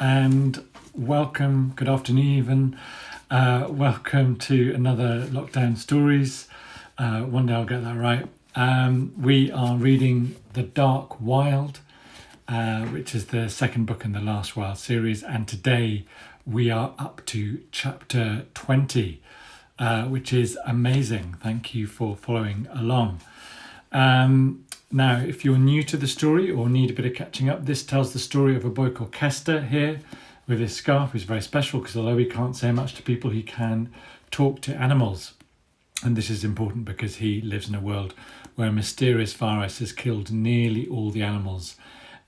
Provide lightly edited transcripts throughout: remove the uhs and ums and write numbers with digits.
and welcome, good afternoon even. Welcome to another Lockdown Stories. One day I'll get that right. We are reading The Dark Wild, which is the second book in the Last Wild series, and today we are up to chapter 20, which is amazing. Thank you for following along. Now, if you're new to the story or need a bit of catching up, this tells the story of a boy called Kester here with his scarf, who's very special because although he can't say much to people, he can talk to animals. And this is important because he lives in a world where a mysterious virus has killed nearly all the animals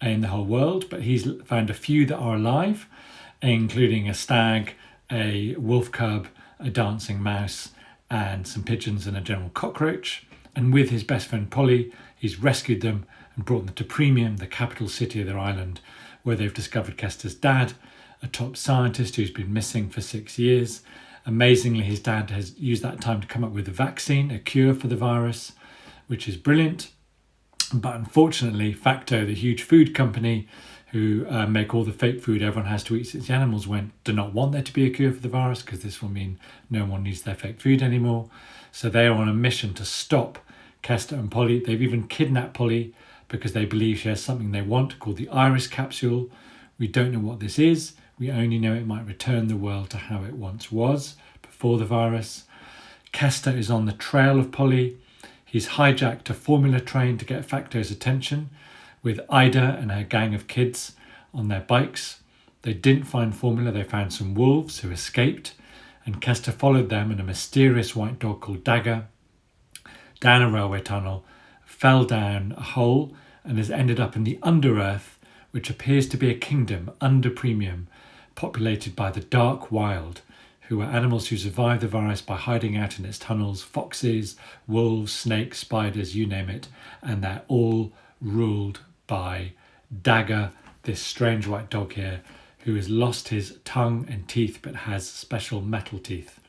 in the whole world, but he's found a few that are alive, including a stag, a wolf cub, a dancing mouse, and some pigeons and a general cockroach. And with his best friend Polly, he's rescued them and brought them to Premium, the capital city of their island, where they've discovered Kester's dad, a top scientist who's been missing for 6 years. Amazingly, his dad has used that time to come up with a vaccine, a cure for the virus, which is brilliant. But unfortunately, Facto, the huge food company who make all the fake food everyone has to eat since the animals went, do not want there to be a cure for the virus because this will mean no one needs their fake food anymore. So they are on a mission to stop Kester and Polly. They've even kidnapped Polly because they believe she has something they want called the iris capsule. We don't know what this is. We only know it might return the world to how it once was before the virus. Kester is on the trail of Polly. He's hijacked a formula train to get Facto's attention with Ida and her gang of kids on their bikes. They didn't find formula, they found some wolves who escaped, and Kester followed them and a mysterious white dog called Dagger down a railway tunnel, fell down a hole and has ended up in the under-earth, which appears to be a kingdom under Premium, populated by the Dark Wild, who are animals who survive the virus by hiding out in its tunnels, foxes, wolves, snakes, spiders, you name it, and they're all ruled by Dagger, this strange white dog here, who has lost his tongue and teeth but has special metal teeth.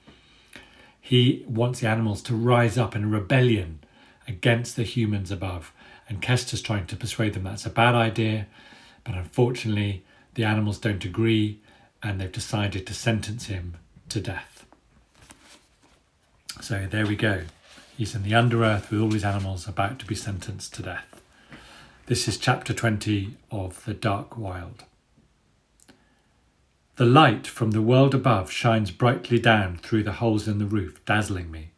He wants the animals to rise up in a rebellion against the humans above, and Kester's trying to persuade them that's a bad idea, but unfortunately the animals don't agree and they've decided to sentence him to death. So there we go. He's in the under-earth with all these animals about to be sentenced to death. This is chapter 20 of The Dark Wild. The light from the world above shines brightly down through the holes in the roof, dazzling me.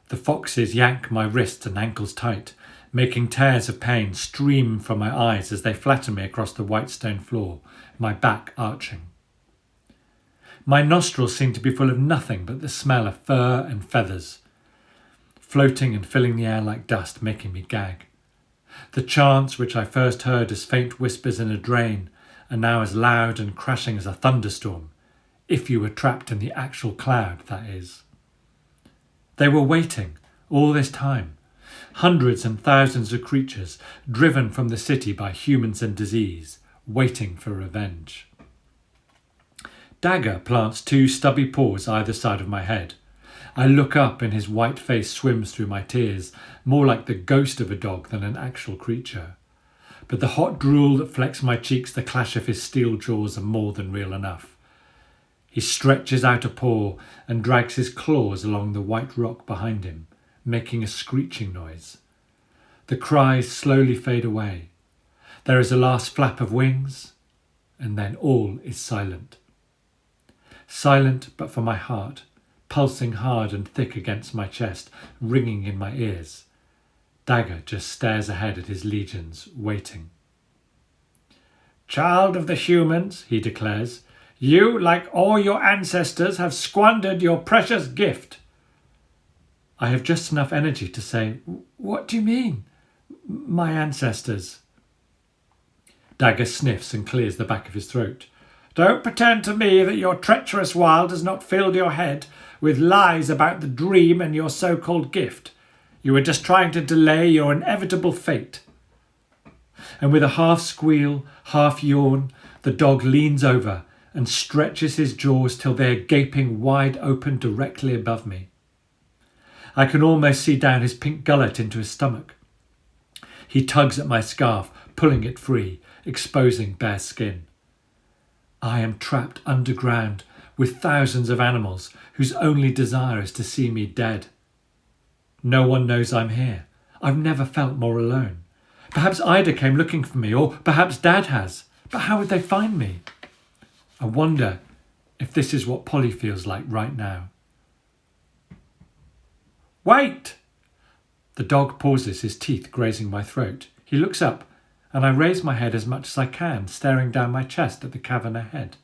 The foxes yank my wrists and ankles tight, making tears of pain stream from my eyes as they flatten me across the white stone floor, my back arching. My nostrils seem to be full of nothing but the smell of fur and feathers, floating and filling the air like dust, making me gag. The chants, which I first heard as faint whispers in a drain, are now as loud and crashing as a thunderstorm, if you were trapped in the actual cloud, that is. They were waiting all this time, hundreds and thousands of creatures driven from the city by humans and disease, waiting for revenge. Dagger plants 2 stubby paws either side of my head. I look up and his white face swims through my tears, more like the ghost of a dog than an actual creature. But the hot drool that flecks my cheeks, the clash of his steel jaws are more than real enough. He stretches out a paw and drags his claws along the white rock behind him, making a screeching noise. The cries slowly fade away. There is a last flap of wings, and then all is silent. Silent but for my heart, pulsing hard and thick against my chest, ringing in my ears. Dagger just stares ahead at his legions, waiting. "Child of the humans," he declares, "you, like all your ancestors, have squandered your precious gift." I have just enough energy to say, "What do you mean, my ancestors?" Dagger sniffs and clears the back of his throat. "Don't pretend to me that your treacherous wild has not filled your head with lies about the dream and your so-called gift. You were just trying to delay your inevitable fate." And with a half squeal, half yawn, the dog leans over and stretches his jaws till they are gaping wide open directly above me. I can almost see down his pink gullet into his stomach. He tugs at my scarf, pulling it free, exposing bare skin. I am trapped underground with thousands of animals whose only desire is to see me dead. No one knows I'm here. I've never felt more alone. Perhaps Ida came looking for me, or perhaps Dad has. But how would they find me? I wonder if this is what Polly feels like right now. Wait! The dog pauses, his teeth grazing my throat. He looks up, and I raise my head as much as I can, staring down my chest at the cavern ahead.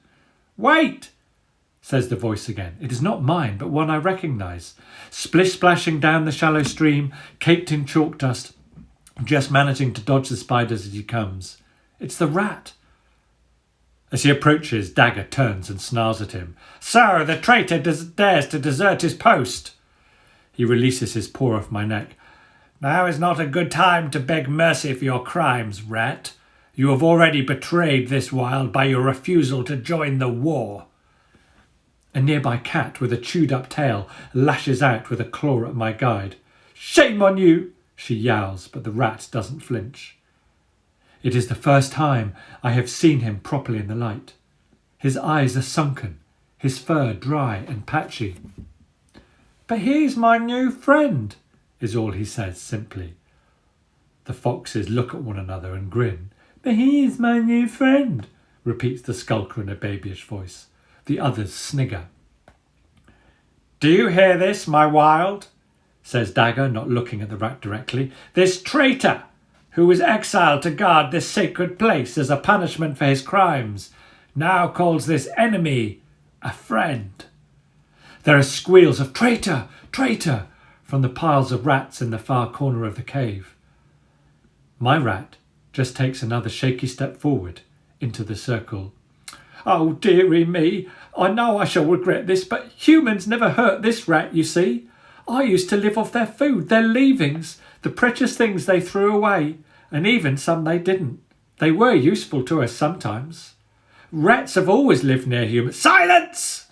Wait! Says the voice again. It is not mine, but one I recognise. Splish-splashing down the shallow stream, caked in chalk dust, just managing to dodge the spiders as he comes. It's the rat. As he approaches, Dagger turns and snarls at him. So the traitor dares to desert his post. He releases his paw off my neck. Now is not a good time to beg mercy for your crimes, rat. You have already betrayed this wild by your refusal to join the war. A nearby cat with a chewed-up tail lashes out with a claw at my guide. Shame on you, she yowls, but the rat doesn't flinch. It is the first time I have seen him properly in the light. His eyes are sunken, his fur dry and patchy. But he's my new friend, is all he says simply. The foxes look at one another and grin. But he is my new friend, repeats the skulker in a babyish voice. The others snigger. Do you hear this, my wild? Says Dagger, not looking at the rat directly. This traitor, who was exiled to guard this sacred place as a punishment for his crimes, now calls this enemy a friend. There are squeals of traitor, traitor, from the piles of rats in the far corner of the cave. My rat just takes another shaky step forward into the circle. Oh, dearie me, I know I shall regret this, but humans never hurt this rat, you see. I used to live off their food, their leavings, the precious things they threw away, and even some they didn't. They were useful to us sometimes. Rats have always lived near humans. Silence!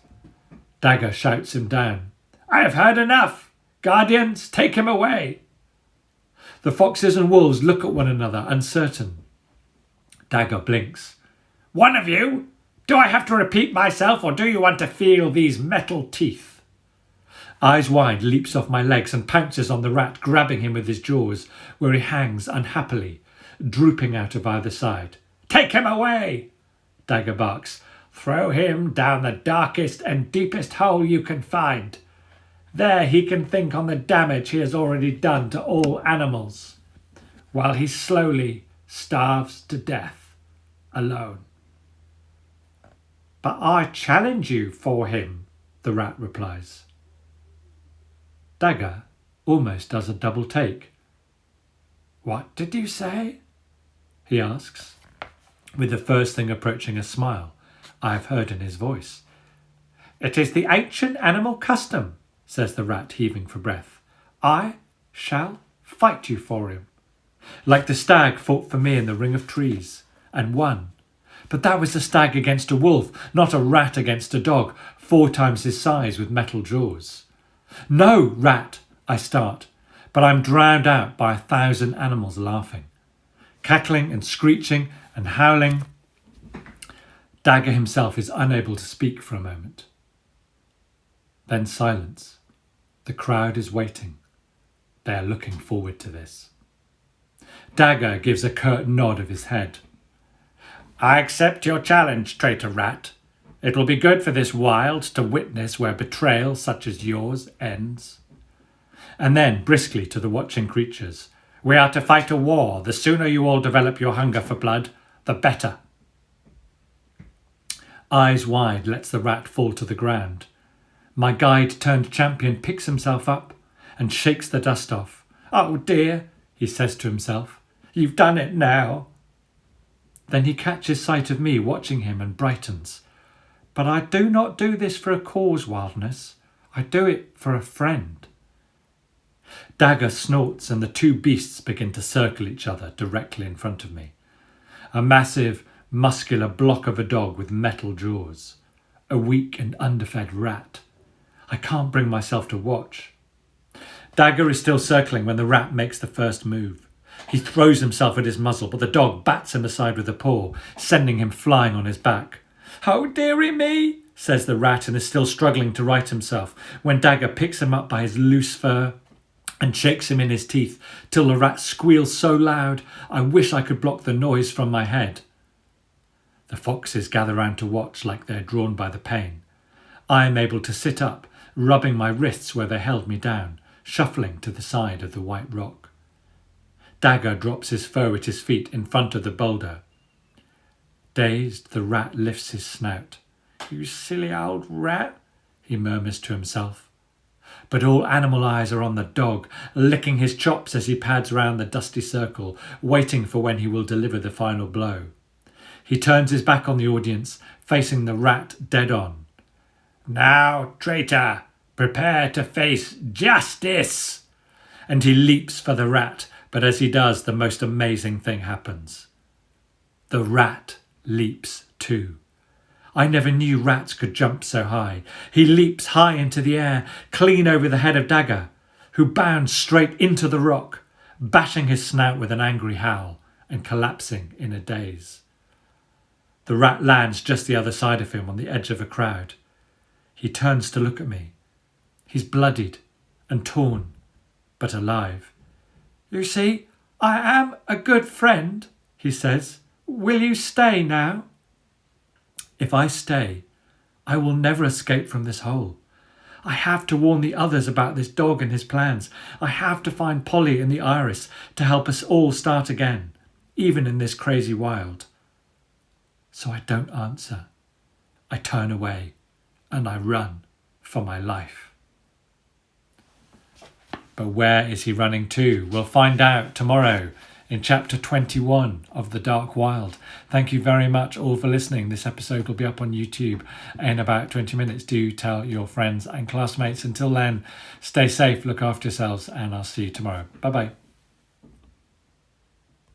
Dagger shouts him down. I have heard enough. Guardians, take him away. The foxes and wolves look at one another, uncertain. Dagger blinks. One of you? Do I have to repeat myself, or do you want to feel these metal teeth? Eyes Wide leaps off my legs and pounces on the rat, grabbing him with his jaws, where he hangs unhappily, drooping out of either side. Take him away! Dagger barks. Throw him down the darkest and deepest hole you can find. There he can think on the damage he has already done to all animals, while he slowly starves to death, alone. But I challenge you for him, the rat replies. Dagger almost does a double take. What did you say? He asks, with the first thing approaching a smile I have heard in his voice. It is the ancient animal custom, says the rat, heaving for breath. I shall fight you for him. Like the stag fought for me in the ring of trees, and won. But that was a stag against a wolf, not a rat against a dog, 4 times his size with metal jaws. No, rat, I start, but I'm drowned out by 1,000 animals laughing, cackling and screeching and howling. Dagger himself is unable to speak for a moment. Then silence. The crowd is waiting. They are looking forward to this. Dagger gives a curt nod of his head. I accept your challenge, traitor rat. It will be good for this wild to witness where betrayal such as yours ends. And then, briskly to the watching creatures, we are to fight a war. The sooner you all develop your hunger for blood, the better. Eyes Wide lets the rat fall to the ground. My guide-turned-champion picks himself up and shakes the dust off. Oh dear, he says to himself, you've done it now. Then he catches sight of me watching him and brightens. But I do not do this for a cause, Wildness. I do it for a friend. Dagger snorts and the 2 beasts begin to circle each other directly in front of me. A massive, muscular block of a dog with metal jaws. A weak and underfed rat. I can't bring myself to watch. Dagger is still circling when the rat makes the first move. He throws himself at his muzzle, but the dog bats him aside with a paw, sending him flying on his back. "Oh, dearie me," says the rat, and is still struggling to right himself when Dagger picks him up by his loose fur and shakes him in his teeth till the rat squeals so loud I wish I could block the noise from my head. The foxes gather round to watch like they're drawn by the pain. I am able to sit up, rubbing my wrists where they held me down, shuffling to the side of the white rock. Dagger drops his fur at his feet in front of the boulder. Dazed, the rat lifts his snout. "You silly old rat," he murmurs to himself. But all animal eyes are on the dog, licking his chops as he pads round the dusty circle, waiting for when he will deliver the final blow. He turns his back on the audience, facing the rat dead on. "Now, traitor, prepare to face justice!" And he leaps for the rat, but as he does, the most amazing thing happens. The rat leaps too. I never knew rats could jump so high. He leaps high into the air, clean over the head of Dagger, who bounds straight into the rock, bashing his snout with an angry howl and collapsing in a daze. The rat lands just the other side of him on the edge of a crowd. He turns to look at me. He's bloodied and torn, but alive. "You see, I am a good friend," he says. "Will you stay now?" If I stay, I will never escape from this hole. I have to warn the others about this dog and his plans. I have to find Polly and the Iris to help us all start again, even in this crazy wild. So I don't answer. I turn away and I run for my life. But where is he running to? We'll find out tomorrow in chapter 21 of The Dark Wild. Thank you very much all for listening. This episode will be up on YouTube in about 20 minutes. Do tell your friends and classmates. Until then, stay safe, look after yourselves, and I'll see you tomorrow. Bye-bye.